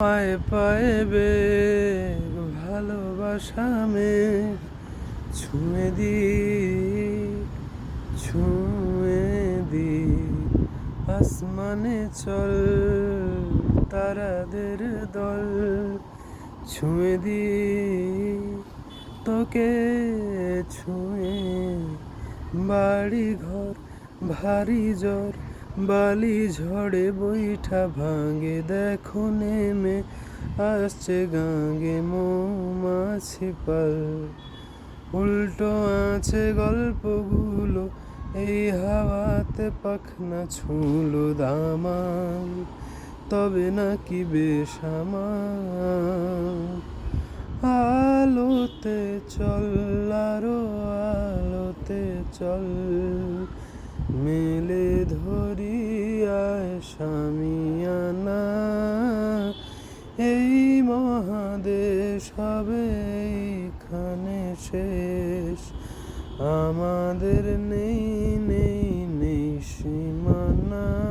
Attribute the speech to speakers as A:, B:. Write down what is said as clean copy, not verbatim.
A: পায়ে পায়ে বেগ ভালোবাসা মেঘ ছুঁয়ে দি আসমানে চল তারাদের দল ছুঁয়ে দি তোকে ছুঁয়ে বাড়ি ঘর ভারী জ্বর বালি ঝড়ে বৈঠা ভাঙে দেখো নেমে আসছে গাঙ্গে মৌমাছি পাল উল্টো আছে গল্পগুলো এই হাওয়াতে পাখনা ছুঁলো দামাল তবে নাকি বেসামাল আলোতে চল আরো আলোতে চল মেলে ধরি আয় সামিয়ানা এই মহাদেশ হবে এইখানে শেষ আমাদের নেই সীমানা।